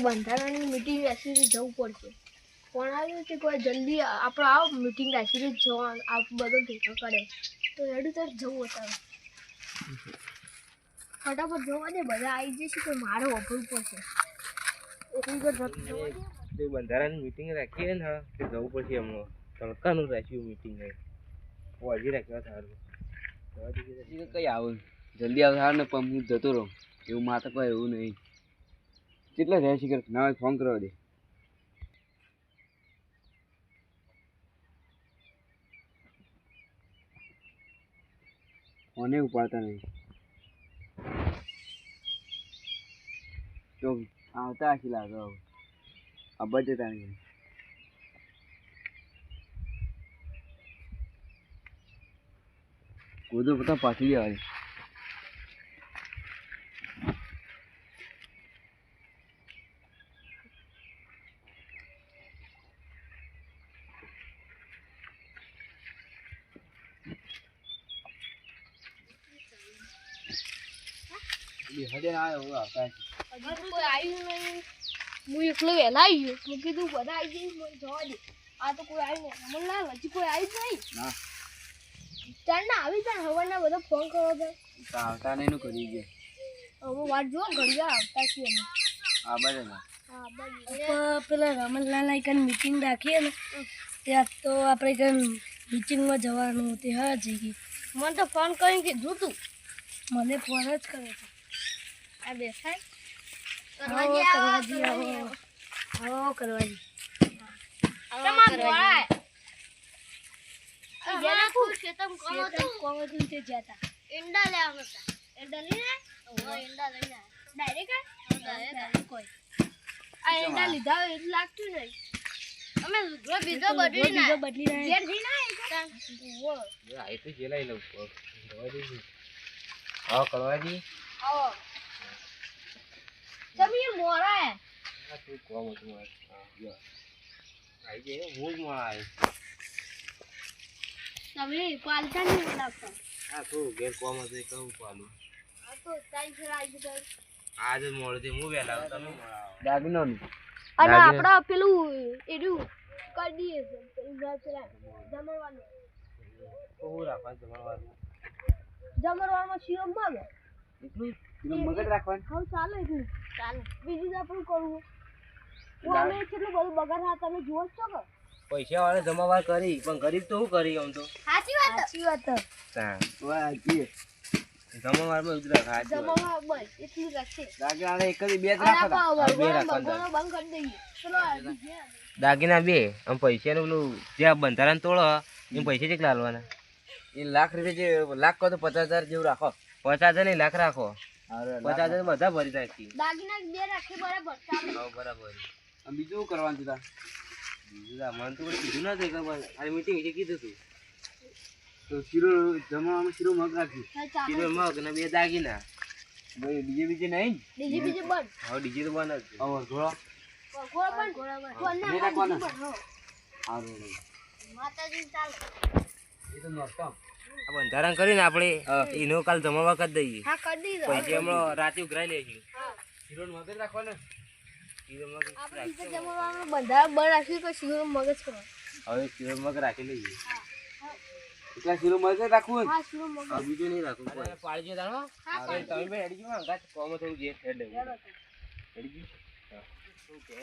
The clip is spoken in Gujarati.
બંધારણની મીટિંગ રાખીને જવું પડશે. કોણ આવ્યું કે કોઈ જલ્દી આપણે આવો મીટિંગ રાખીને જવાનું આ બધો ભેગો કરે તો રેડી તો જવું અત્યારે ફટાફટ જવા દે બધા આવી જશે તો મારે વભરવું પડશે એટલી તો બંધારણની મીટિંગ રાખીએ ને તે જવું પડશે હમણાં તડકાનું રાખ્યું મીટિંગ હજી રાખ્યા સારું કઈ આવું જલ્દી આવે સારું ને પંપ હું જતો રહું એવું માથે કોઈ એવું નહીં કેટલા જાય શિખર ના ફોન કરવા દે ફોને ઉપાડતા નહીં તો આવતા આખી લાગે હવે આબા જતા નહીં કૂદો બધા પાછી આવે હજે ના આવ્યો આવતા કોઈ આવ્યું નહીં હું એકલો વહેલા આવી ગયો હું કીધું બધા આવી જઈશ મને જવા દે આ તો કોઈ આવ્યું નહીં રમણલાલ હજી કોઈ આવ્યું જ નહીં ના ચાલના આવી જાય હવારના બધા ફોન કરો તો આવતા નહીં કરી ગયા હવે વાત જો ઘડિયા આવતા છીએ અમે આ બાજુ ના હા બસ પેલા રમણલાલ કઈ મીટિંગ રાખીએ ને ત્યાં તો આપણે કઈ મીટિંગમાં જવાનું તે હા જઈએ મને તો ફોન કરીને કીધું તું મને ફોન જ કરે છે આ બેસાય કરવાજી એંડા લેવા હતા એંડા લઈને એંડા લઈને ડાયરેક્ટ આ એંડા લીધા હોય એટલે લાગતું નહીં અમે બીજો બદલી ઘેર જઈને આઈ તો જેલાઈ લઉં કરવા દે હા કરવા દે આવો તમે મોરા આ તું કોમ હતું મારે હા જો આઈ જાય હું જ માં આવ્યો તમે પાલતા નહીં લાગતા હા તું ઘેર કોમ હતું એ કહું પાલું આ તો ટાઈમ પર આવી ગયો આજે મોડું થયું હું વહેલા આવું તમે મોડા આવો દાગીનો અને આપડા પેલું એનું કરી દઈએ જમણવાનું તો હું રાખવાનું જમણવાનું જમણવામાં શિરો મગ એટલું પેલું મગજ રાખવાનું હા ચાલે એટલું ચાલે બીજું જ આપણું કરવું હું અમે કેટલું બધું બગાડ હા તમે જુઓ જ છો કે પૈસા વાળા જમાવાર કરી પણ ગરીબ તો શું કરી આમ તો સાચી વાત હા વાહ જી જમાવારમાં ઉતરા ખા જમણવા બસ એટલું રાખશે દાગીના એક જ બે જ અને રાખો આપણે બે ભગવાનનો રાખવાનું. બંધ કરી દઈએ ચલો દાગીના બે આમ પૈસાનું પેલું જે બંધારણ તોડો એમ પૈસા કેટલા હાલવાના એ લાખ રૂપિયા જે લાખ કહો તો 50,000 જેવું રાખો 50,000 નહીં લાખ રાખો અરે 50,000 બધા ભરી નાખી દાગીના બે રાખે બરાબર ચાલે હા બરાબર બીજું શું કરવાનું છે બીજું તો મને તો કોઈ કીધું નથી ખબર આ મીટિંગ વિશે કીધું તું તો શીરો જમવામાં શીરો મગ રાખ્યું હા ચાલે કિલો મગ ને બે દાગીના ભાઈ બીજે નહીં બીજી બંધ હવે ડીજે તો બંધ જ છે. હવે ઘોડો ગોળા બંધ બે રાખવાના હા સારું માતાજી ચાલે એ તો નોકતા આ બંધારણ કરીને આપણે એનો કાલ જમાવા કરી દઈએ હા કરી દીધો પૈસા હમણાં રાતે ઉઘરાઈ લઈશું હા શીરો મગ જ રાખવાના કિલો મગ આપણે બીજા જમવાનું બંધારણ બંધ રાખ્યું તો શિરો મગજ કરો હવે કિલો મગ રાખી લઈએ એટલા શીરો મગ જ રાખવું હા શિરો મગજ હવે બીજું નહીં રાખવું પાડજો તાણો હવે તમે ભાઈ હેડી ગયો અંગાત કોમ થવું જે હેડ હેડી ગયું હા શું કહે